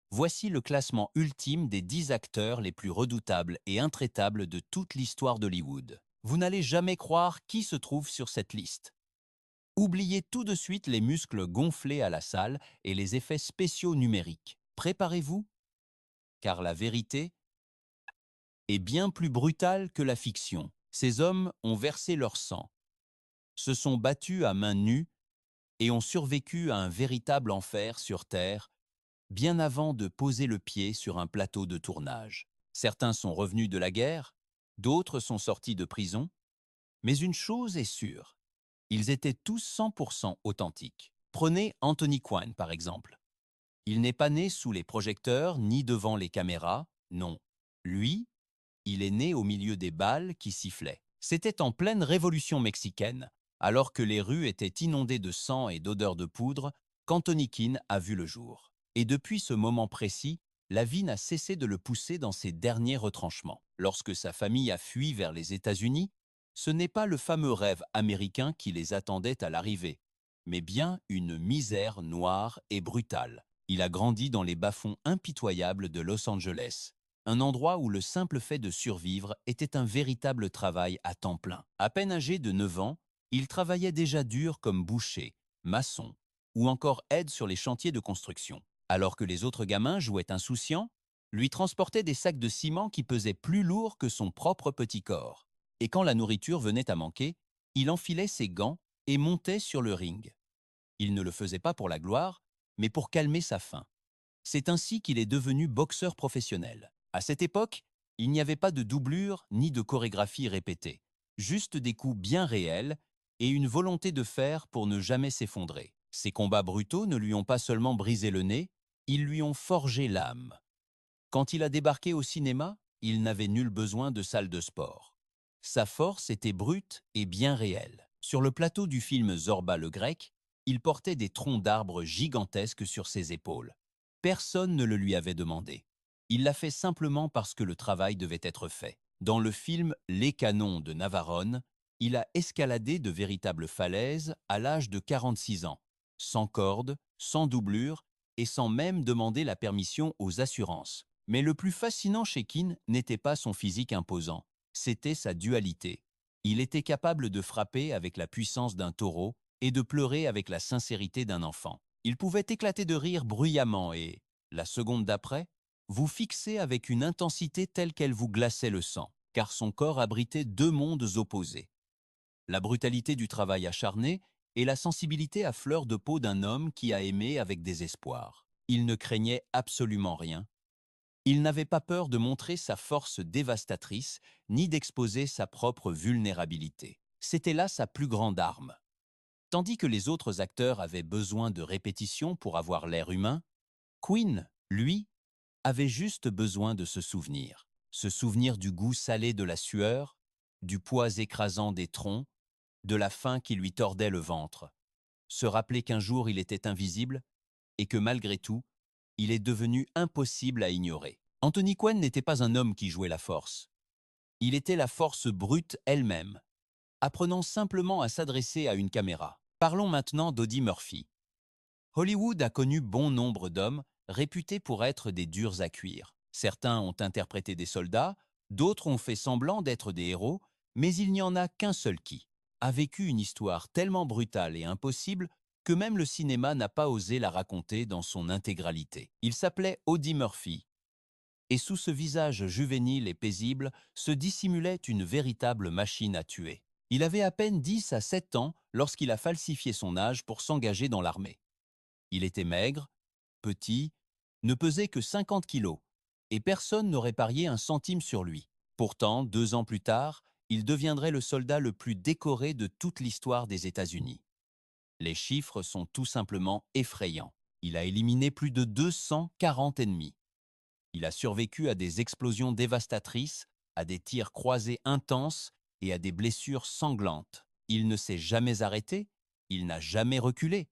Voici le classement ultime des 10 acteurs les plus redoutables et intraitables de toute l'histoire d'Hollywood. Vous n'allez jamais croire qui se trouve sur cette liste. Oubliez tout de suite les muscles gonflés à la salle et les effets spéciaux numériques. Préparez-vous, car la vérité est bien plus brutale que la fiction. Ces hommes ont versé leur sang, se sont battus à mains nues et ont survécu à un véritable enfer sur Terre bien avant de poser le pied sur un plateau de tournage. Certains sont revenus de la guerre, d'autres sont sortis de prison, mais une chose est sûre, ils étaient tous 100% authentiques. Prenez Anthony Quinn par exemple. Il n'est pas né sous les projecteurs ni devant les caméras, non. Lui, il est né au milieu des balles qui sifflaient. C'était en pleine révolution mexicaine, alors que les rues étaient inondées de sang et d'odeurs de poudre, qu'Anthony Quinn a vu le jour. Et depuis ce moment précis, la vie n'a cessé de le pousser dans ses derniers retranchements. Lorsque sa famille a fui vers les États-Unis, ce n'est pas le fameux rêve américain qui les attendait à l'arrivée, mais bien une misère noire et brutale. Il a grandi dans les bas-fonds impitoyables de Los Angeles, un endroit où le simple fait de survivre était un véritable travail à temps plein. À peine âgé de 9 ans, il travaillait déjà dur comme boucher, maçon ou encore aide sur les chantiers de construction. Alors que les autres gamins jouaient insouciants, lui transportait des sacs de ciment qui pesaient plus lourd que son propre petit corps. Et quand la nourriture venait à manquer, il enfilait ses gants et montait sur le ring. Il ne le faisait pas pour la gloire, mais pour calmer sa faim. C'est ainsi qu'il est devenu boxeur professionnel. À cette époque, il n'y avait pas de doublure ni de chorégraphie répétée, juste des coups bien réels et une volonté de faire pour ne jamais s'effondrer. Ces combats brutaux ne lui ont pas seulement brisé le nez, ils lui ont forgé l'âme. Quand il a débarqué au cinéma, il n'avait nul besoin de salle de sport. Sa force était brute et bien réelle. Sur le plateau du film Zorba le Grec, il portait des troncs d'arbres gigantesques sur ses épaules. Personne ne le lui avait demandé. Il l'a fait simplement parce que le travail devait être fait. Dans le film Les Canons de Navarone, il a escaladé de véritables falaises à l'âge de 46 ans, sans corde, sans doublure et sans même demander la permission aux assurances. Mais le plus fascinant chez Keane n'était pas son physique imposant, c'était sa dualité. Il était capable de frapper avec la puissance d'un taureau et de pleurer avec la sincérité d'un enfant. Il pouvait éclater de rire bruyamment et, la seconde d'après, vous fixer avec une intensité telle qu'elle vous glaçait le sang, car son corps abritait deux mondes opposés. La brutalité du travail acharné et la sensibilité à fleur de peau d'un homme qui a aimé avec désespoir. Il ne craignait absolument rien. Il n'avait pas peur de montrer sa force dévastatrice, ni d'exposer sa propre vulnérabilité. C'était là sa plus grande arme. Tandis que les autres acteurs avaient besoin de répétition pour avoir l'air humain, Quinn, lui, avait juste besoin de se souvenir du goût salé de la sueur, du poids écrasant des troncs, de la faim qui lui tordait le ventre, se rappeler qu'un jour il était invisible et que malgré tout, il est devenu impossible à ignorer. Anthony Quinn n'était pas un homme qui jouait la force. Il était la force brute elle-même, apprenant simplement à s'adresser à une caméra. Parlons maintenant d'Audie Murphy. Hollywood a connu bon nombre d'hommes réputés pour être des durs à cuire. Certains ont interprété des soldats, d'autres ont fait semblant d'être des héros, mais il n'y en a qu'un seul qui a vécu une histoire tellement brutale et impossible que même le cinéma n'a pas osé la raconter dans son intégralité. Il s'appelait Audie Murphy, et sous ce visage juvénile et paisible se dissimulait une véritable machine à tuer. Il avait à peine 10 à 7 ans lorsqu'il a falsifié son âge pour s'engager dans l'armée. Il était maigre, petit, ne pesait que 50 kilos, et personne n'aurait parié un centime sur lui. Pourtant, 2 ans plus tard, il deviendrait le soldat le plus décoré de toute l'histoire des États-Unis. Les chiffres sont tout simplement effrayants. Il a éliminé plus de 240 ennemis. Il a survécu à des explosions dévastatrices, à des tirs croisés intenses et à des blessures sanglantes. Il ne s'est jamais arrêté, il n'a jamais reculé.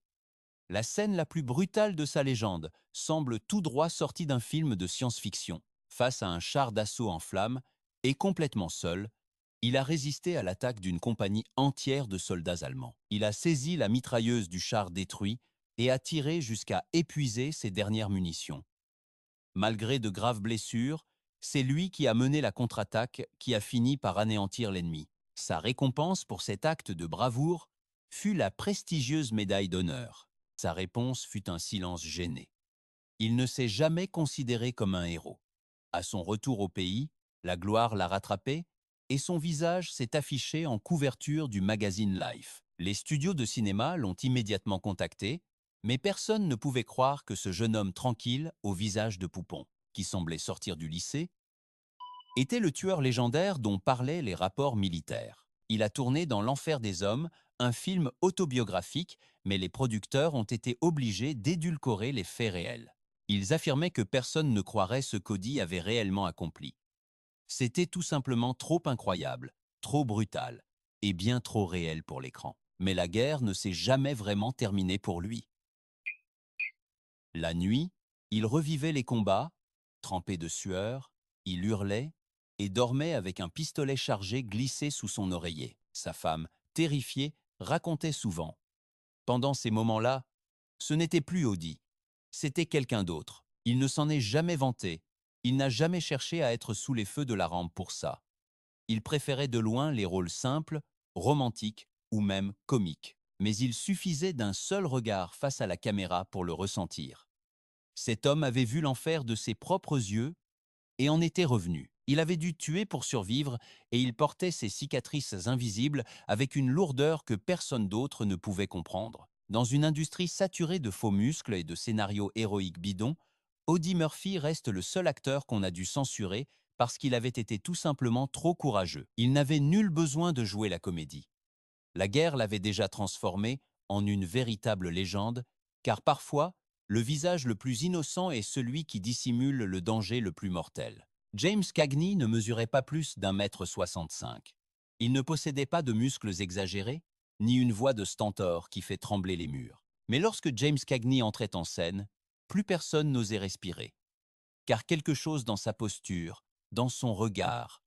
La scène la plus brutale de sa légende semble tout droit sortie d'un film de science-fiction. Face à un char d'assaut en flammes, et complètement seul, il a résisté à l'attaque d'une compagnie entière de soldats allemands. Il a saisi la mitrailleuse du char détruit et a tiré jusqu'à épuiser ses dernières munitions. Malgré de graves blessures, c'est lui qui a mené la contre-attaque qui a fini par anéantir l'ennemi. Sa récompense pour cet acte de bravoure fut la prestigieuse médaille d'honneur. Sa réponse fut un silence gêné. Il ne s'est jamais considéré comme un héros. À son retour au pays, la gloire l'a rattrapé et son visage s'est affiché en couverture du magazine Life. Les studios de cinéma l'ont immédiatement contacté, mais personne ne pouvait croire que ce jeune homme tranquille, au visage de poupon, qui semblait sortir du lycée, était le tueur légendaire dont parlaient les rapports militaires. Il a tourné dans L'Enfer des Hommes, un film autobiographique, mais les producteurs ont été obligés d'édulcorer les faits réels. Ils affirmaient que personne ne croirait ce qu'Audi avait réellement accompli. C'était tout simplement trop incroyable, trop brutal, et bien trop réel pour l'écran. Mais la guerre ne s'est jamais vraiment terminée pour lui. La nuit, il revivait les combats, trempé de sueur, il hurlait et dormait avec un pistolet chargé glissé sous son oreiller. Sa femme, terrifiée, racontait souvent. Pendant ces moments-là, ce n'était plus Audi, c'était quelqu'un d'autre. Il ne s'en est jamais vanté, il n'a jamais cherché à être sous les feux de la rampe pour ça. Il préférait de loin les rôles simples, romantiques ou même comiques. Mais il suffisait d'un seul regard face à la caméra pour le ressentir. Cet homme avait vu l'enfer de ses propres yeux et en était revenu. Il avait dû tuer pour survivre et il portait ses cicatrices invisibles avec une lourdeur que personne d'autre ne pouvait comprendre. Dans une industrie saturée de faux muscles et de scénarios héroïques bidons, Audie Murphy reste le seul acteur qu'on a dû censurer parce qu'il avait été tout simplement trop courageux. Il n'avait nul besoin de jouer la comédie. La guerre l'avait déjà transformé en une véritable légende, car parfois, le visage le plus innocent est celui qui dissimule le danger le plus mortel. James Cagney ne mesurait pas plus d'1,65 m. Il ne possédait pas de muscles exagérés, ni une voix de stentor qui fait trembler les murs. Mais lorsque James Cagney entrait en scène, plus personne n'osait respirer. Car quelque chose dans sa posture, dans son regard,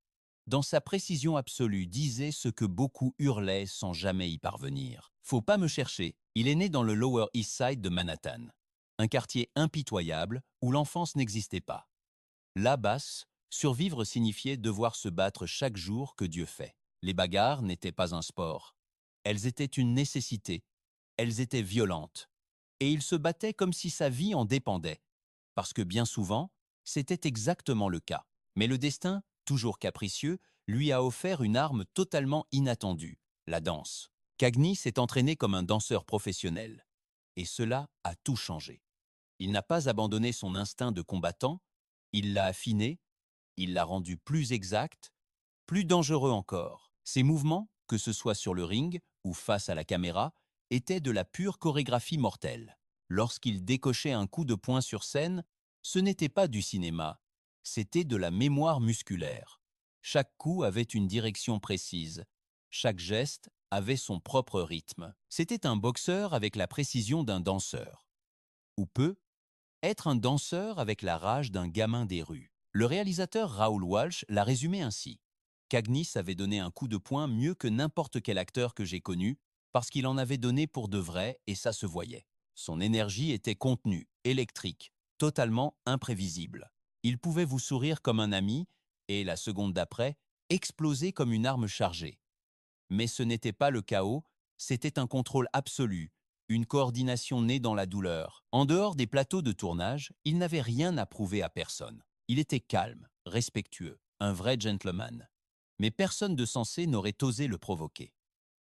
dans sa précision absolue disait ce que beaucoup hurlaient sans jamais y parvenir. Faut pas me chercher, il est né dans le Lower East Side de Manhattan, un quartier impitoyable où l'enfance n'existait pas. Là-bas, survivre signifiait devoir se battre chaque jour que Dieu fait. Les bagarres n'étaient pas un sport. Elles étaient une nécessité. Elles étaient violentes. Et il se battait comme si sa vie en dépendait. Parce que bien souvent, c'était exactement le cas. Mais le destin, toujours capricieux, lui a offert une arme totalement inattendue, la danse. Cagney s'est entraîné comme un danseur professionnel. Et cela a tout changé. Il n'a pas abandonné son instinct de combattant, il l'a affiné, il l'a rendu plus exact, plus dangereux encore. Ses mouvements, que ce soit sur le ring ou face à la caméra, étaient de la pure chorégraphie mortelle. Lorsqu'il décochait un coup de poing sur scène, ce n'était pas du cinéma, c'était de la mémoire musculaire. Chaque coup avait une direction précise, chaque geste avait son propre rythme. C'était un boxeur avec la précision d'un danseur. Ou peu, être un danseur avec la rage d'un gamin des rues. Le réalisateur Raoul Walsh l'a résumé ainsi. Cagney savait donner un coup de poing mieux que n'importe quel acteur que j'ai connu, parce qu'il en avait donné pour de vrai et ça se voyait. Son énergie était contenue, électrique, totalement imprévisible. Il pouvait vous sourire comme un ami et, la seconde d'après, exploser comme une arme chargée. Mais ce n'était pas le chaos, c'était un contrôle absolu, une coordination née dans la douleur. En dehors des plateaux de tournage, il n'avait rien à prouver à personne. Il était calme, respectueux, un vrai gentleman. Mais personne de sensé n'aurait osé le provoquer.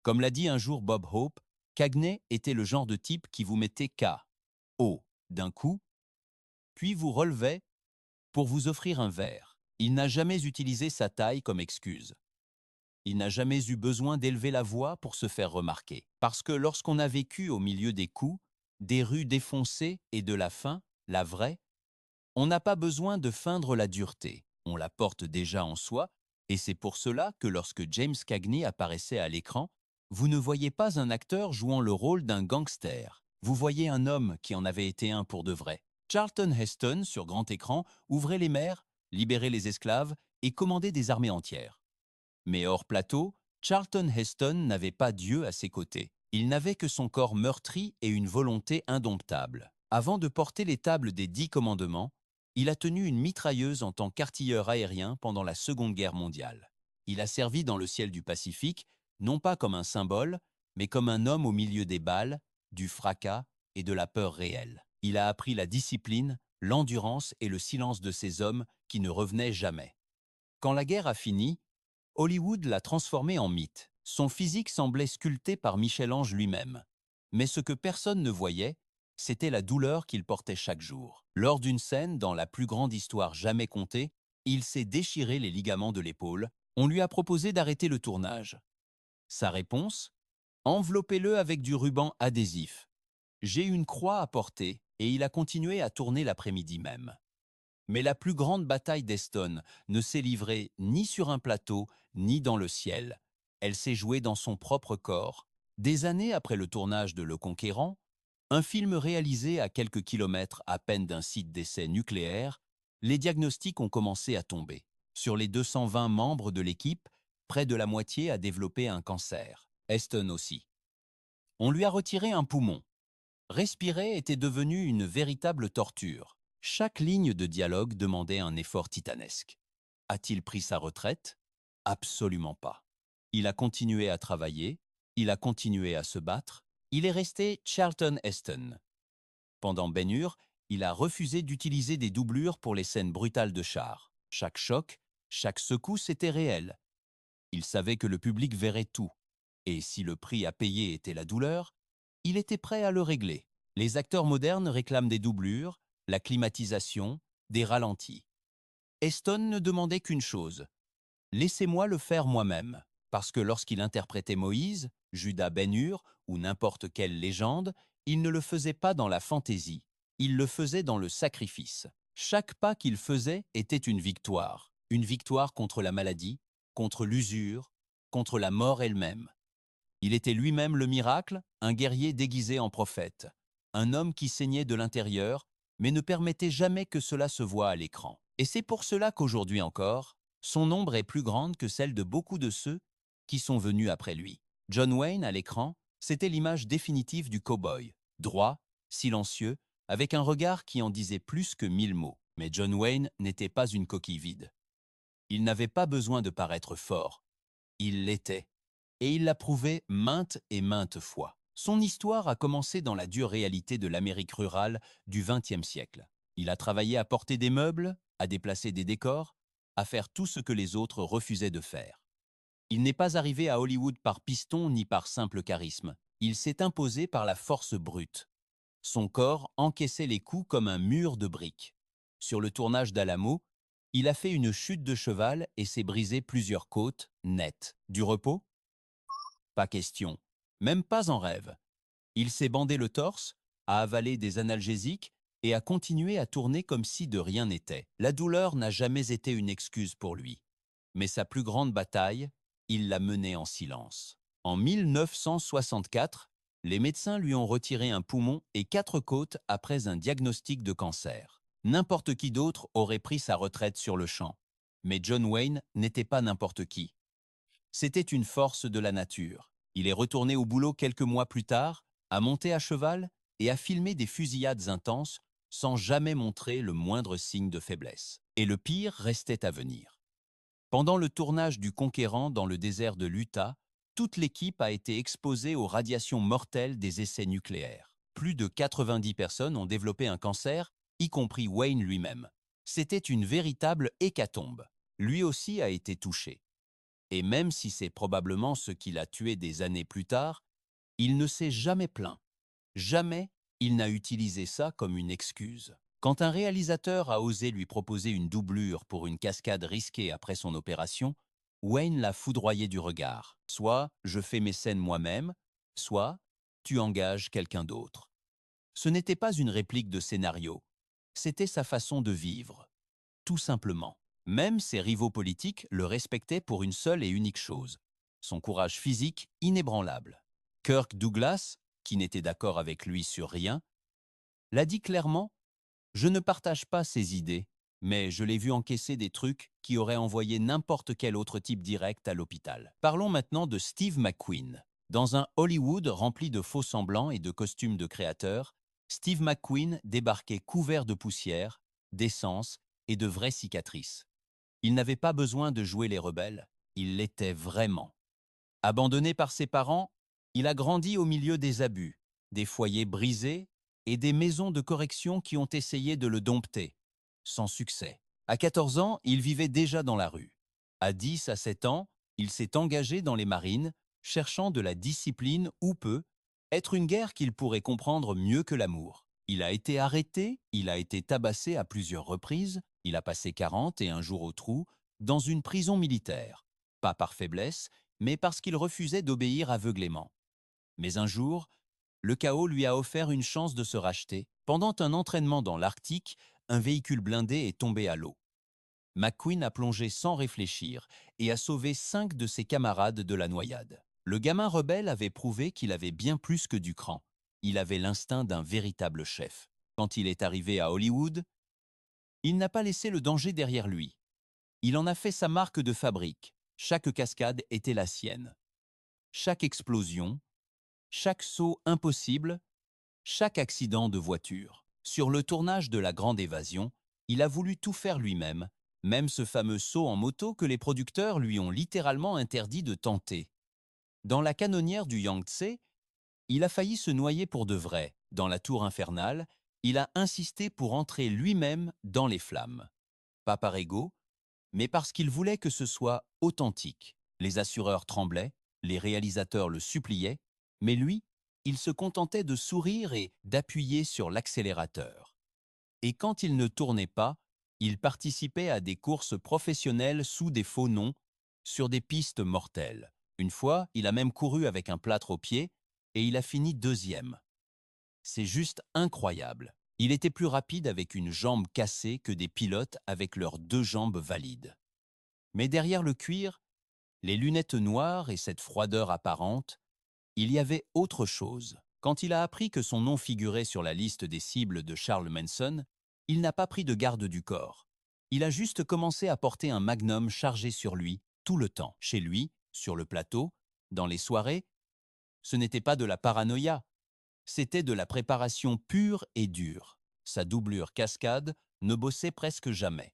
Comme l'a dit un jour Bob Hope, Cagney était le genre de type qui vous mettait K.O. d'un coup, puis vous relevait pour vous offrir un verre. Il n'a jamais utilisé sa taille comme excuse. Il n'a jamais eu besoin d'élever la voix pour se faire remarquer. Parce que lorsqu'on a vécu au milieu des coups, des rues défoncées et de la faim, la vraie, on n'a pas besoin de feindre la dureté. On la porte déjà en soi, et c'est pour cela que lorsque James Cagney apparaissait à l'écran, vous ne voyez pas un acteur jouant le rôle d'un gangster. Vous voyez un homme qui en avait été un pour de vrai. Charlton Heston, sur grand écran, ouvrait les mers, libérait les esclaves et commandait des armées entières. Mais hors plateau, Charlton Heston n'avait pas Dieu à ses côtés. Il n'avait que son corps meurtri et une volonté indomptable. Avant de porter les tables des 10 commandements, Il a tenu une mitrailleuse en tant qu'artilleur aérien pendant la Seconde Guerre mondiale. Il a servi dans le ciel du Pacifique, non pas comme un symbole, mais comme un homme au milieu des balles, du fracas et de la peur réelle. Il a appris la discipline, l'endurance et le silence de ces hommes qui ne revenaient jamais. Quand la guerre a fini, Hollywood l'a transformé en mythe. Son physique semblait sculpté par Michel-Ange lui-même. Mais ce que personne ne voyait, c'était la douleur qu'il portait chaque jour. Lors d'une scène dans la plus grande histoire jamais contée, il s'est déchiré les ligaments de l'épaule. On lui a proposé d'arrêter le tournage. Sa réponse? Enveloppez-le avec du ruban adhésif. J'ai une croix à porter et il a continué à tourner l'après-midi même. Mais la plus grande bataille d'Eston ne s'est livrée ni sur un plateau, ni dans le ciel. Elle s'est jouée dans son propre corps. Des années après le tournage de Le Conquérant, un film réalisé à quelques kilomètres à peine d'un site d'essai nucléaire, les diagnostics ont commencé à tomber. Sur les 220 membres de l'équipe, près de la moitié a développé un cancer. Eston aussi. On lui a retiré un poumon. Respirer était devenu une véritable torture. Chaque ligne de dialogue demandait un effort titanesque. A-t-il pris sa retraite? Absolument pas. Il a continué à travailler, il a continué à se battre, il est resté Charlton Heston. Pendant Ben-Hur, il a refusé d'utiliser des doublures pour les scènes brutales de char. Chaque choc, chaque secousse était réel. Il savait que le public verrait tout. Et si le prix à payer était la douleur, il était prêt à le régler. Les acteurs modernes réclament des doublures, la climatisation, des ralentis. Heston ne demandait qu'une chose: laissez-moi le faire moi-même. Parce que lorsqu'il interprétait Moïse, Judas Ben-Hur ou n'importe quelle légende, il ne le faisait pas dans la fantaisie, il le faisait dans le sacrifice. Chaque pas qu'il faisait était une victoire contre la maladie, contre l'usure, contre la mort elle-même. Il était lui-même le miracle, un guerrier déguisé en prophète, un homme qui saignait de l'intérieur, mais ne permettait jamais que cela se voie à l'écran. Et c'est pour cela qu'aujourd'hui encore, son ombre est plus grande que celle de beaucoup de ceux qui sont venus après lui. John Wayne, à l'écran, c'était l'image définitive du cow-boy, droit, silencieux, avec un regard qui en disait plus que 1000 mots. Mais John Wayne n'était pas une coquille vide. Il n'avait pas besoin de paraître fort. Il l'était. Et il l'a prouvé maintes et maintes fois. Son histoire a commencé dans la dure réalité de l'Amérique rurale du XXe siècle. Il a travaillé à porter des meubles, à déplacer des décors, à faire tout ce que les autres refusaient de faire. Il n'est pas arrivé à Hollywood par piston ni par simple charisme. Il s'est imposé par la force brute. Son corps encaissait les coups comme un mur de briques. Sur le tournage d'Alamo, il a fait une chute de cheval et s'est brisé plusieurs côtes, nettes. Du repos? Pas question. Même pas en rêve. Il s'est bandé le torse, a avalé des analgésiques et a continué à tourner comme si de rien n'était. La douleur n'a jamais été une excuse pour lui. Mais sa plus grande bataille, il l'a menée en silence. En 1964, les médecins lui ont retiré un poumon et 4 côtes après un diagnostic de cancer. N'importe qui d'autre aurait pris sa retraite sur le champ. Mais John Wayne n'était pas n'importe qui. C'était une force de la nature. Il est retourné au boulot quelques mois plus tard, a monté à cheval et a filmé des fusillades intenses sans jamais montrer le moindre signe de faiblesse. Et le pire restait à venir. Pendant le tournage du Conquérant dans le désert de l'Utah, toute l'équipe a été exposée aux radiations mortelles des essais nucléaires. Plus de 90 personnes ont développé un cancer, y compris Wayne lui-même. C'était une véritable hécatombe. Lui aussi a été touché. Et même si c'est probablement ce qui l'a tué des années plus tard, il ne s'est jamais plaint. Jamais il n'a utilisé ça comme une excuse. Quand un réalisateur a osé lui proposer une doublure pour une cascade risquée après son opération, Wayne l'a foudroyé du regard. Soit je fais mes scènes moi-même, soit tu engages quelqu'un d'autre. Ce n'était pas une réplique de scénario, c'était sa façon de vivre, tout simplement. Même ses rivaux politiques le respectaient pour une seule et unique chose, son courage physique inébranlable. Kirk Douglas, qui n'était d'accord avec lui sur rien, l'a dit clairement: je ne partage pas ses idées, mais je l'ai vu encaisser des trucs qui auraient envoyé n'importe quel autre type direct à l'hôpital. Parlons maintenant de Steve McQueen. Dans un Hollywood rempli de faux-semblants et de costumes de créateurs, Steve McQueen débarquait couvert de poussière, d'essence et de vraies cicatrices. Il n'avait pas besoin de jouer les rebelles, il l'était vraiment. Abandonné par ses parents, il a grandi au milieu des abus, des foyers brisés et des maisons de correction qui ont essayé de le dompter, sans succès. À 14 ans, il vivait déjà dans la rue. À 10 à 7 ans, il s'est engagé dans les marines, cherchant de la discipline ou peu, être une guerre qu'il pourrait comprendre mieux que l'amour. Il a été arrêté, il a été tabassé à plusieurs reprises, il a passé 41 jours au trou, dans une prison militaire. Pas par faiblesse, mais parce qu'il refusait d'obéir aveuglément. Mais un jour, le chaos lui a offert une chance de se racheter. Pendant un entraînement dans l'Arctique, un véhicule blindé est tombé à l'eau. McQueen a plongé sans réfléchir et a sauvé 5 de ses camarades de la noyade. Le gamin rebelle avait prouvé qu'il avait bien plus que du cran. Il avait l'instinct d'un véritable chef. Quand il est arrivé à Hollywood, il n'a pas laissé le danger derrière lui. Il en a fait sa marque de fabrique. Chaque cascade était la sienne. Chaque explosion, chaque saut impossible, chaque accident de voiture. Sur le tournage de La Grande Évasion, il a voulu tout faire lui-même, même ce fameux saut en moto que les producteurs lui ont littéralement interdit de tenter. Dans la canonnière du Yangtze, il a failli se noyer pour de vrai. Dans la tour infernale, il a insisté pour entrer lui-même dans les flammes. Pas par ego, mais parce qu'il voulait que ce soit authentique. Les assureurs tremblaient, les réalisateurs le suppliaient, mais lui, il se contentait de sourire et d'appuyer sur l'accélérateur. Et quand il ne tournait pas, il participait à des courses professionnelles sous des faux noms, sur des pistes mortelles. Une fois, il a même couru avec un plâtre au pied, et il a fini deuxième. C'est juste incroyable. Il était plus rapide avec une jambe cassée que des pilotes avec leurs 2 jambes valides. Mais derrière le cuir, les lunettes noires et cette froideur apparente, il y avait autre chose. Quand il a appris que son nom figurait sur la liste des cibles de Charles Manson, il n'a pas pris de garde du corps. Il a juste commencé à porter un magnum chargé sur lui tout le temps. Chez lui, sur le plateau, dans les soirées, ce n'était pas de la paranoïa, c'était de la préparation pure et dure. Sa doublure cascade ne bossait presque jamais.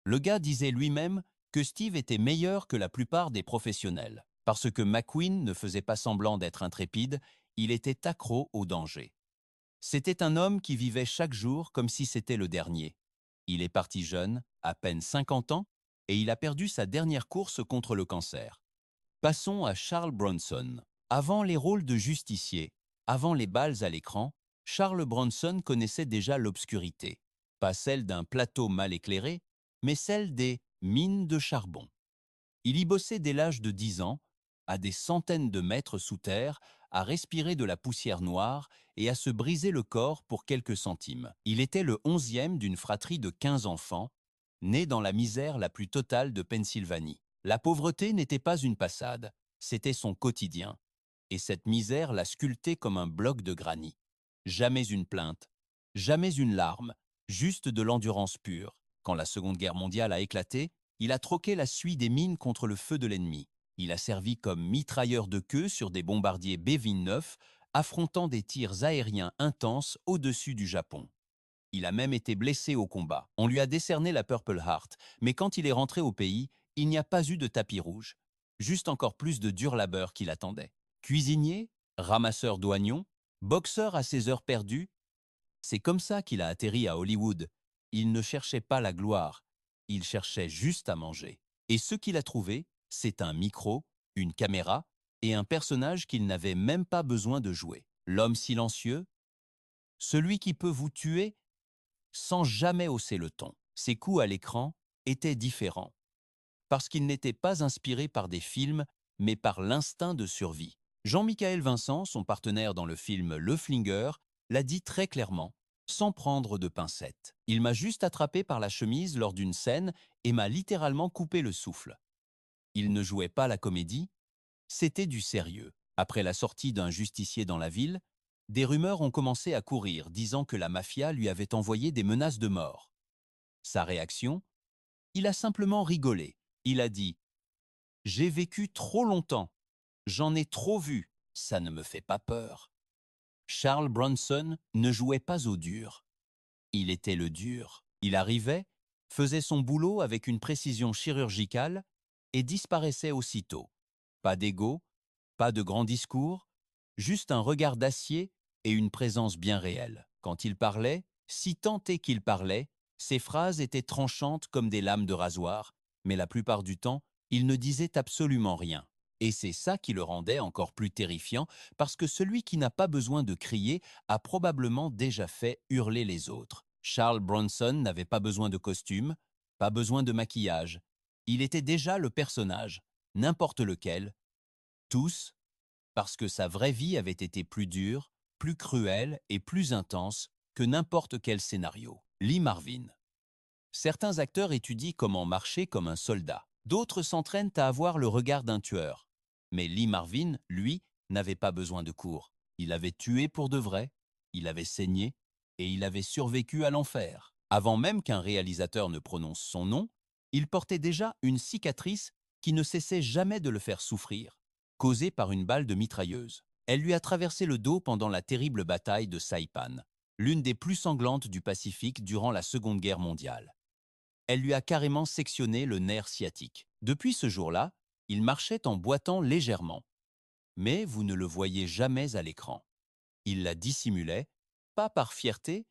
Le gars disait lui-même que Steve était meilleur que la plupart des professionnels. Parce que McQueen ne faisait pas semblant d'être intrépide, il était accro au danger. C'était un homme qui vivait chaque jour comme si c'était le dernier. Il est parti jeune, à peine 50 ans, et il a perdu sa dernière course contre le cancer. Passons à Charles Bronson. Avant les rôles de justicier, avant les balles à l'écran, Charles Bronson connaissait déjà l'obscurité. Pas celle d'un plateau mal éclairé, mais celle des mines de charbon. Il y bossait dès l'âge de 10 ans, à des centaines de mètres sous terre, à respirer de la poussière noire et à se briser le corps pour quelques centimes. Il était le 11e d'une fratrie de 15 enfants, né dans la misère la plus totale de Pennsylvanie. La pauvreté n'était pas une passade, c'était son quotidien. Et cette misère l'a sculpté comme un bloc de granit. Jamais une plainte, jamais une larme, juste de l'endurance pure. Quand la Seconde Guerre mondiale a éclaté, il a troqué la suie des mines contre le feu de l'ennemi. Il a servi comme mitrailleur de queue sur des bombardiers B-29, affrontant des tirs aériens intenses au-dessus du Japon. Il a même été blessé au combat. On lui a décerné la Purple Heart, mais quand il est rentré au pays, il n'y a pas eu de tapis rouge. Juste encore plus de dur labeur qui l'attendait. Cuisinier, ramasseur d'oignons, boxeur à ses heures perdues, c'est comme ça qu'il a atterri à Hollywood. Il ne cherchait pas la gloire, il cherchait juste à manger. Et ce qu'il a trouvé, c'est un micro, une caméra et un personnage qu'il n'avait même pas besoin de jouer. L'homme silencieux, celui qui peut vous tuer sans jamais hausser le ton. Ses coups à l'écran étaient différents, parce qu'il n'était pas inspiré par des films, mais par l'instinct de survie. Jean-Michael Vincent, son partenaire dans le film Le Flingueur, l'a dit très clairement, sans prendre de pincettes. Il m'a juste attrapé par la chemise lors d'une scène et m'a littéralement coupé le souffle. Il ne jouait pas la comédie, c'était du sérieux. Après la sortie d'un justicier dans la ville, des rumeurs ont commencé à courir disant que la mafia lui avait envoyé des menaces de mort. Sa réaction? Il a simplement rigolé. Il a dit « J'ai vécu trop longtemps. J'en ai trop vu. Ça ne me fait pas peur. » Charles Bronson ne jouait pas au dur. Il était le dur. Il arrivait, faisait son boulot avec une précision chirurgicale et disparaissait aussitôt. Pas d'ego, pas de grands discours, juste un regard d'acier et une présence bien réelle. Quand il parlait, si tant est qu'il parlait, ses phrases étaient tranchantes comme des lames de rasoir, mais la plupart du temps, il ne disait absolument rien. Et c'est ça qui le rendait encore plus terrifiant, parce que celui qui n'a pas besoin de crier a probablement déjà fait hurler les autres. Charles Bronson n'avait pas besoin de costume, pas besoin de maquillage. Il était déjà le personnage, n'importe lequel, tous, parce que sa vraie vie avait été plus dure, plus cruelle et plus intense que n'importe quel scénario. Lee Marvin. Certains acteurs étudient comment marcher comme un soldat. D'autres s'entraînent à avoir le regard d'un tueur. Mais Lee Marvin, lui, n'avait pas besoin de cours. Il avait tué pour de vrai, il avait saigné, et il avait survécu à l'enfer. Avant même qu'un réalisateur ne prononce son nom, il portait déjà une cicatrice qui ne cessait jamais de le faire souffrir, causée par une balle de mitrailleuse. Elle lui a traversé le dos pendant la terrible bataille de Saipan, l'une des plus sanglantes du Pacifique durant la Seconde Guerre mondiale. Elle lui a carrément sectionné le nerf sciatique. Depuis ce jour-là, il marchait en boitant légèrement. Mais vous ne le voyez jamais à l'écran. Il la dissimulait, pas par fierté,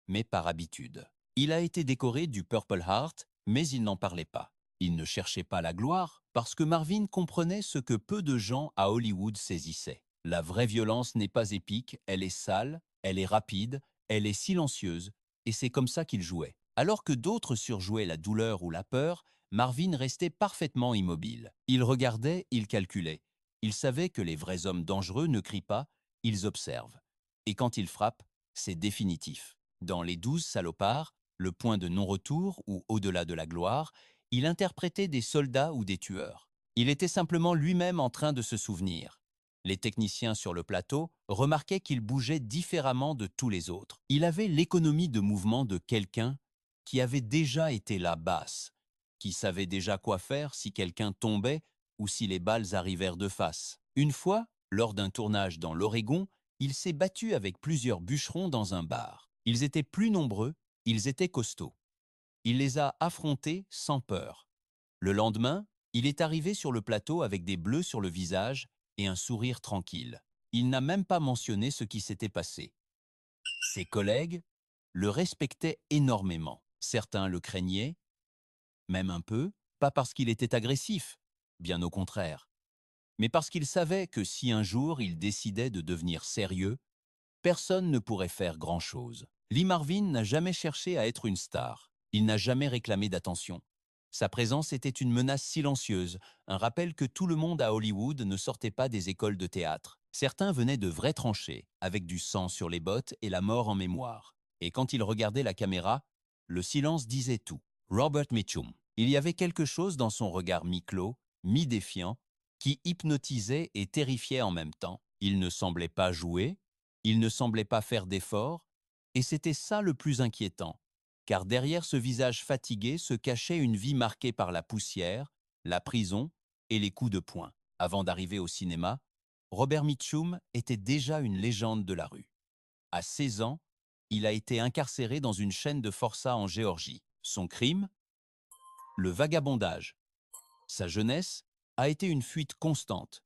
mais par habitude. Il a été décoré du Purple Heart, mais il n'en parlait pas. Il ne cherchait pas la gloire, parce que Marvin comprenait ce que peu de gens à Hollywood saisissaient. La vraie violence n'est pas épique, elle est sale, elle est rapide, elle est silencieuse, et c'est comme ça qu'il jouait. Alors que d'autres surjouaient la douleur ou la peur, Marvin restait parfaitement immobile. Il regardait, il calculait. Il savait que les vrais hommes dangereux ne crient pas, ils observent. Et quand ils frappent, c'est définitif. Dans Les 12 salopards, le point de non-retour ou au-delà de la gloire, il interprétait des soldats ou des tueurs. Il était simplement lui-même en train de se souvenir. Les techniciens sur le plateau remarquaient qu'il bougeait différemment de tous les autres. Il avait l'économie de mouvement de quelqu'un qui avait déjà été là basse, qui savait déjà quoi faire si quelqu'un tombait ou si les balles arrivèrent de face. Une fois, lors d'un tournage dans l'Oregon, il s'est battu avec plusieurs bûcherons dans un bar. Ils étaient plus nombreux, ils étaient costauds. Il les a affrontés sans peur. Le lendemain, il est arrivé sur le plateau avec des bleus sur le visage et un sourire tranquille. Il n'a même pas mentionné ce qui s'était passé. Ses collègues le respectaient énormément. Certains le craignaient, même un peu, pas parce qu'il était agressif, bien au contraire, mais parce qu'ils savaient que si un jour il décidait de devenir sérieux, personne ne pourrait faire grand-chose. Lee Marvin n'a jamais cherché à être une star. Il n'a jamais réclamé d'attention. Sa présence était une menace silencieuse, un rappel que tout le monde à Hollywood ne sortait pas des écoles de théâtre. Certains venaient de vraies tranchées, avec du sang sur les bottes et la mort en mémoire. Et quand ils regardaient la caméra, le silence disait tout. Robert Mitchum. Il y avait quelque chose dans son regard mi-clos, mi-défiant, qui hypnotisait et terrifiait en même temps. Il ne semblait pas jouer, il ne semblait pas faire d'efforts, et c'était ça le plus inquiétant, car derrière ce visage fatigué se cachait une vie marquée par la poussière, la prison et les coups de poing. Avant d'arriver au cinéma, Robert Mitchum était déjà une légende de la rue. À 16 ans, il a été incarcéré dans une chaîne de forçats en Géorgie. Son crime? Le vagabondage. Sa jeunesse a été une fuite constante.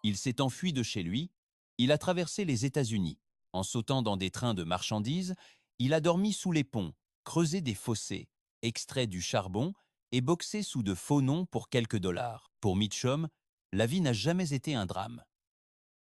Il s'est enfui de chez lui, il a traversé les États-Unis. En sautant dans des trains de marchandises, il a dormi sous les ponts, creusé des fossés, extrait du charbon et boxé sous de faux noms pour quelques dollars. Pour Mitchum, la vie n'a jamais été un drame.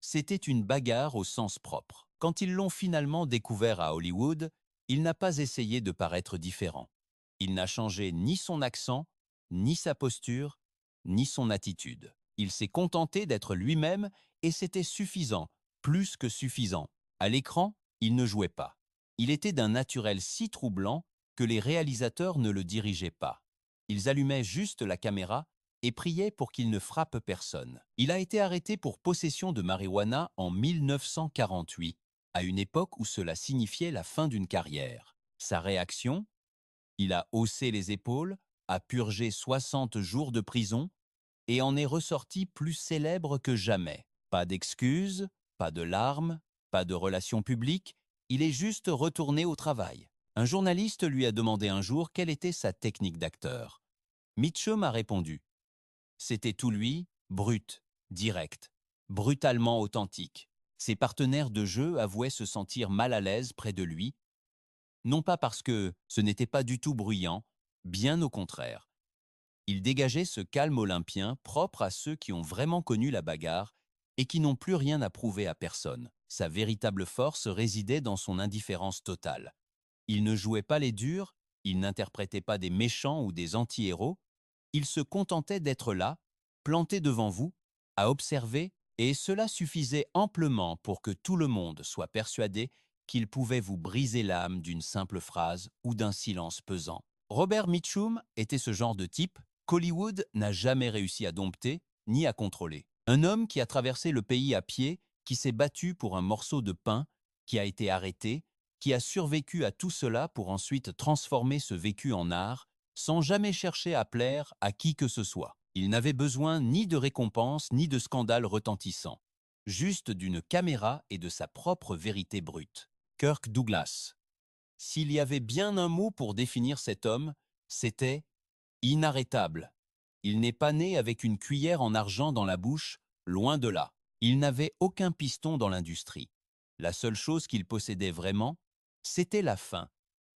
C'était une bagarre au sens propre. Quand ils l'ont finalement découvert à Hollywood, il n'a pas essayé de paraître différent. Il n'a changé ni son accent, ni sa posture, ni son attitude. Il s'est contenté d'être lui-même et c'était suffisant, plus que suffisant. À l'écran, il ne jouait pas. Il était d'un naturel si troublant que les réalisateurs ne le dirigeaient pas. Ils allumaient juste la caméra et priait pour qu'il ne frappe personne. Il a été arrêté pour possession de marijuana en 1948, à une époque où cela signifiait la fin d'une carrière. Sa réaction? Il a haussé les épaules, a purgé 60 jours de prison et en est ressorti plus célèbre que jamais. Pas d'excuses, pas de larmes, pas de relations publiques, il est juste retourné au travail. Un journaliste lui a demandé un jour quelle était sa technique d'acteur. Mitchum a répondu: c'était tout lui, brut, direct, brutalement authentique. Ses partenaires de jeu avouaient se sentir mal à l'aise près de lui, non pas parce que ce n'était pas du tout bruyant, bien au contraire. Il dégageait ce calme olympien propre à ceux qui ont vraiment connu la bagarre et qui n'ont plus rien à prouver à personne. Sa véritable force résidait dans son indifférence totale. Il ne jouait pas les durs, il n'interprétait pas des méchants ou des anti-héros, il se contentait d'être là, planté devant vous, à observer, et cela suffisait amplement pour que tout le monde soit persuadé qu'il pouvait vous briser l'âme d'une simple phrase ou d'un silence pesant. Robert Mitchum était ce genre de type qu'Hollywood n'a jamais réussi à dompter ni à contrôler. Un homme qui a traversé le pays à pied, qui s'est battu pour un morceau de pain, qui a été arrêté, qui a survécu à tout cela pour ensuite transformer ce vécu en art, sans jamais chercher à plaire à qui que ce soit. Il n'avait besoin ni de récompense ni de scandale retentissant, juste d'une caméra et de sa propre vérité brute. Kirk Douglas. S'il y avait bien un mot pour définir cet homme, c'était inarrêtable. Il n'est pas né avec une cuillère en argent dans la bouche, loin de là. Il n'avait aucun piston dans l'industrie. La seule chose qu'il possédait vraiment, c'était la faim,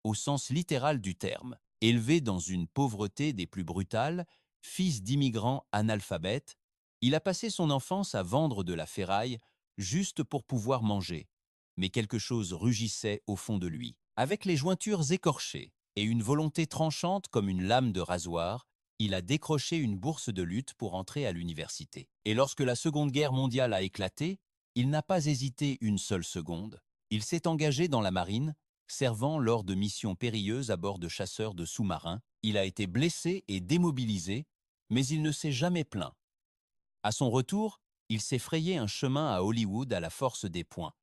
au sens littéral du terme. Élevé dans une pauvreté des plus brutales, fils d'immigrants analphabètes, il a passé son enfance à vendre de la ferraille juste pour pouvoir manger. Mais quelque chose rugissait au fond de lui. Avec les jointures écorchées et une volonté tranchante comme une lame de rasoir, il a décroché une bourse de lutte pour entrer à l'université. Et lorsque la Seconde Guerre mondiale a éclaté, il n'a pas hésité une seule seconde. Il s'est engagé dans la marine, servant lors de missions périlleuses à bord de chasseurs de sous-marins. Il a été blessé et démobilisé, mais il ne s'est jamais plaint. À son retour, il s'est frayé un chemin à Hollywood à la force des poings.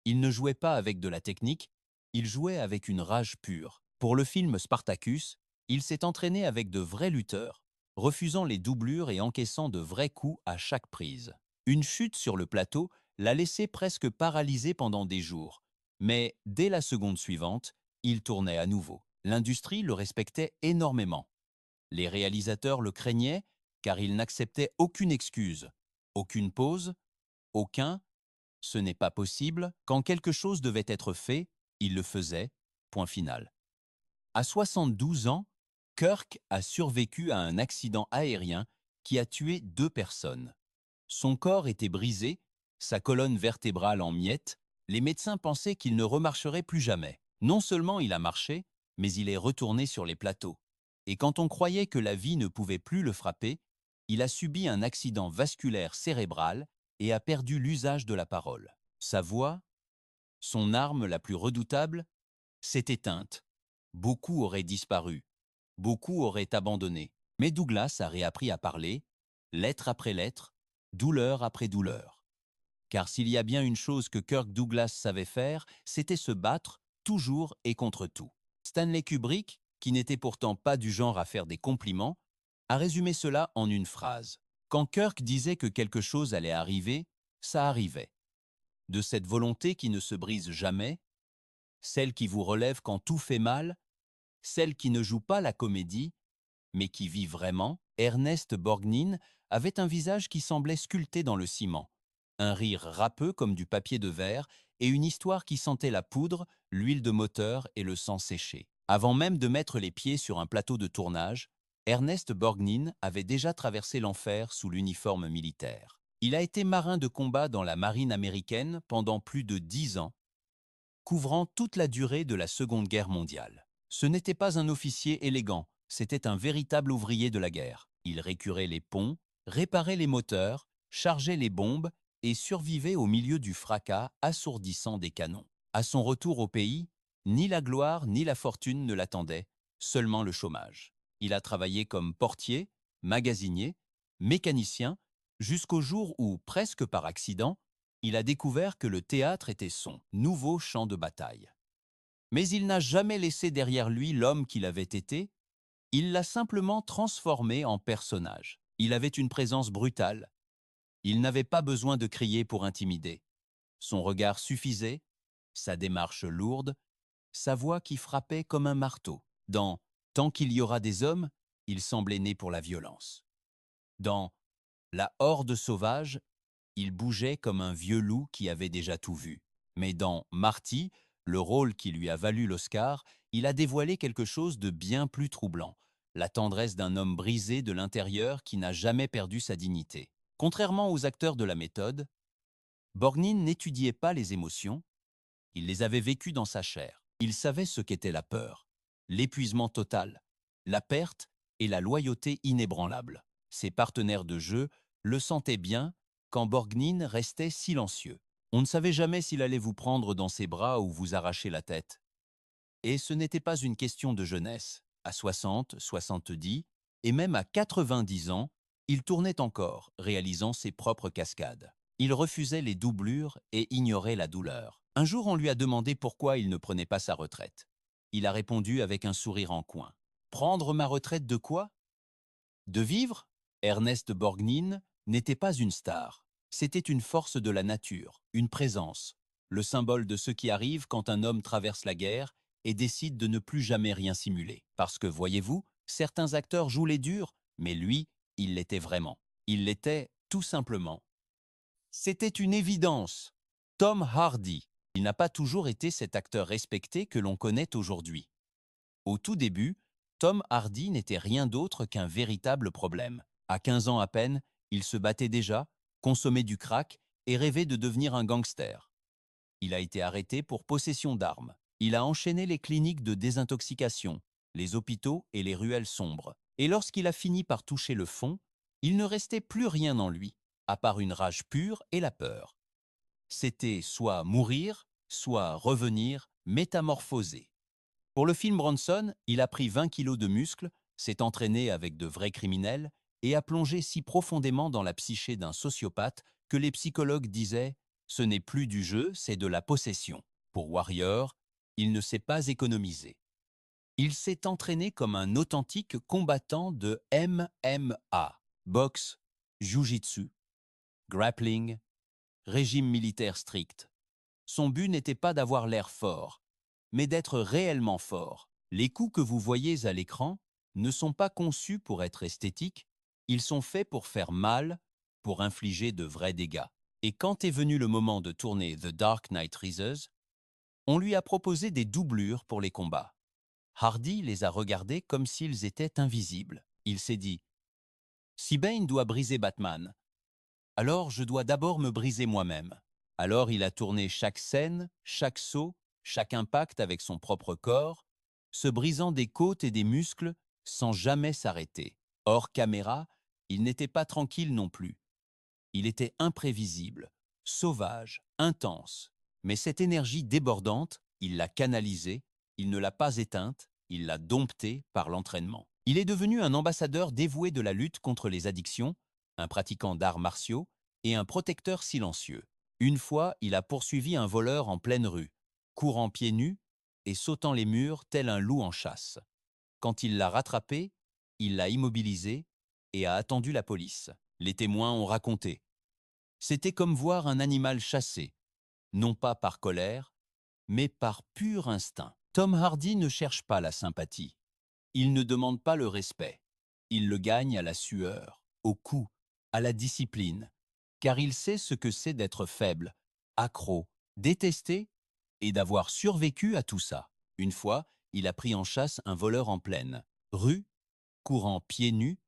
Il ne jouait pas avec de la technique, il jouait avec une rage pure. Pour le film Spartacus, il s'est entraîné avec de vrais lutteurs, refusant les doublures et encaissant de vrais coups à chaque prise. Une chute sur le plateau l'a laissé presque paralysé pendant des jours. Mais dès la seconde suivante, il tournait à nouveau. L'industrie le respectait énormément. Les réalisateurs le craignaient car il n'acceptait aucune excuse, aucune pause, aucun «ce n'est pas possible». Quand quelque chose devait être fait, il le faisait, point final. À 72 ans, Kirk a survécu à un accident aérien qui a tué 2 personnes. Son corps était brisé, sa colonne vertébrale en miettes, les médecins pensaient qu'il ne remarcherait plus jamais. Non seulement il a marché, mais il est retourné sur les plateaux. Et quand on croyait que la vie ne pouvait plus le frapper, il a subi un accident vasculaire cérébral et a perdu l'usage de la parole. Sa voix, son arme la plus redoutable, s'est éteinte. Beaucoup auraient disparu, beaucoup auraient abandonné. Mais Douglas a réappris à parler, lettre après lettre, douleur après douleur. Car s'il y a bien une chose que Kirk Douglas savait faire, c'était se battre, toujours et contre tout. Stanley Kubrick, qui n'était pourtant pas du genre à faire des compliments, a résumé cela en une phrase. Quand Kirk disait que quelque chose allait arriver, ça arrivait. De cette volonté qui ne se brise jamais, celle qui vous relève quand tout fait mal, celle qui ne joue pas la comédie, mais qui vit vraiment, Ernest Borgnine avait un visage qui semblait sculpté dans le ciment, un rire râpeux comme du papier de verre et une histoire qui sentait la poudre, l'huile de moteur et le sang séché. Avant même de mettre les pieds sur un plateau de tournage, Ernest Borgnine avait déjà traversé l'enfer sous l'uniforme militaire. Il a été marin de combat dans la marine américaine pendant plus de 10 ans, couvrant toute la durée de la Seconde Guerre mondiale. Ce n'était pas un officier élégant, c'était un véritable ouvrier de la guerre. Il récurait les ponts, réparait les moteurs, chargeait les bombes et survivait au milieu du fracas assourdissant des canons. À son retour au pays, ni la gloire ni la fortune ne l'attendaient, seulement le chômage. Il a travaillé comme portier, magasinier, mécanicien, jusqu'au jour où, presque par accident, il a découvert que le théâtre était son nouveau champ de bataille. Mais il n'a jamais laissé derrière lui l'homme qu'il avait été, il l'a simplement transformé en personnage. Il avait une présence brutale. Il n'avait pas besoin de crier pour intimider. Son regard suffisait, sa démarche lourde, sa voix qui frappait comme un marteau. Dans Tant qu'il y aura des hommes, il semblait né pour la violence. Dans La horde sauvage, il bougeait comme un vieux loup qui avait déjà tout vu. Mais dans Marty, le rôle qui lui a valu l'Oscar, il a dévoilé quelque chose de bien plus troublant, la tendresse d'un homme brisé de l'intérieur qui n'a jamais perdu sa dignité. Contrairement aux acteurs de la méthode, Borgnine n'étudiait pas les émotions, il les avait vécues dans sa chair. Il savait ce qu'était la peur, l'épuisement total, la perte et la loyauté inébranlable. Ses partenaires de jeu le sentaient bien quand Borgnine restait silencieux. On ne savait jamais s'il allait vous prendre dans ses bras ou vous arracher la tête. Et ce n'était pas une question de jeunesse. À 60, 70 et même à 90 ans, il tournait encore, réalisant ses propres cascades. Il refusait les doublures et ignorait la douleur. Un jour, on lui a demandé pourquoi il ne prenait pas sa retraite. Il a répondu avec un sourire en coin. Prendre ma retraite de quoi? De vivre? Ernest Borgnine n'était pas une star. C'était une force de la nature, une présence, le symbole de ce qui arrive quand un homme traverse la guerre et décide de ne plus jamais rien simuler. Parce que, voyez-vous, certains acteurs jouent les durs, mais lui, il l'était vraiment. Il l'était tout simplement. C'était une évidence. Tom Hardy. Il n'a pas toujours été cet acteur respecté que l'on connaît aujourd'hui. Au tout début, Tom Hardy n'était rien d'autre qu'un véritable problème. À 15 ans à peine, il se battait déjà, consommait du crack et rêvait de devenir un gangster. Il a été arrêté pour possession d'armes. Il a enchaîné les cliniques de désintoxication, les hôpitaux et les ruelles sombres. Et lorsqu'il a fini par toucher le fond, il ne restait plus rien en lui, à part une rage pure et la peur. C'était soit mourir, soit revenir métamorphosé. Pour le film Bronson, il a pris 20 kilos de muscles, s'est entraîné avec de vrais criminels et a plongé si profondément dans la psyché d'un sociopathe que les psychologues disaient « ce n'est plus du jeu, c'est de la possession ». Pour Warrior, il ne s'est pas économisé. Il s'est entraîné comme un authentique combattant de MMA, boxe, jiu-jitsu, grappling, régime militaire strict. Son but n'était pas d'avoir l'air fort, mais d'être réellement fort. Les coups que vous voyez à l'écran ne sont pas conçus pour être esthétiques, ils sont faits pour faire mal, pour infliger de vrais dégâts. Et quand est venu le moment de tourner The Dark Knight Rises, on lui a proposé des doublures pour les combats. Hardy les a regardés comme s'ils étaient invisibles. Il s'est dit « Si Bane doit briser Batman, alors je dois d'abord me briser moi-même. » Alors il a tourné chaque scène, chaque saut, chaque impact avec son propre corps, se brisant des côtes et des muscles sans jamais s'arrêter. Hors caméra, il n'était pas tranquille non plus. Il était imprévisible, sauvage, intense. Mais cette énergie débordante, il l'a canalisée, il ne l'a pas éteinte, il l'a domptée par l'entraînement. Il est devenu un ambassadeur dévoué de la lutte contre les addictions, un pratiquant d'arts martiaux et un protecteur silencieux. Une fois, il a poursuivi un voleur en pleine rue, courant pieds nus et sautant les murs tel un loup en chasse. Quand il l'a rattrapé, il l'a immobilisé et a attendu la police. Les témoins ont raconté. C'était comme voir un animal chassé, non pas par colère, mais par pur instinct. Tom Hardy ne cherche pas la sympathie. Il ne demande pas le respect. Il le gagne à la sueur, au coup, à la discipline, car il sait ce que c'est d'être faible, accro, détesté et d'avoir survécu à tout ça. Une fois, il a pris en chasse un voleur en pleine rue, courant pieds nus,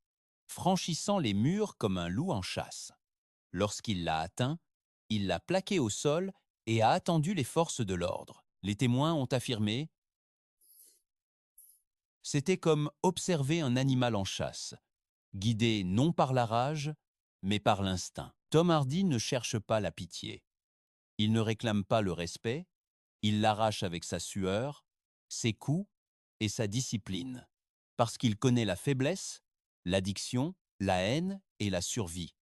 franchissant les murs comme un loup en chasse. Lorsqu'il l'a atteint, il l'a plaqué au sol et a attendu les forces de l'ordre. Les témoins ont affirmé « C'était comme observer un animal en chasse, guidé non par la rage, mais par l'instinct. » Tom Hardy ne cherche pas la pitié. Il ne réclame pas le respect, il l'arrache avec sa sueur, ses coups et sa discipline, parce qu'il connaît la faiblesse, l'addiction, la haine et la survie.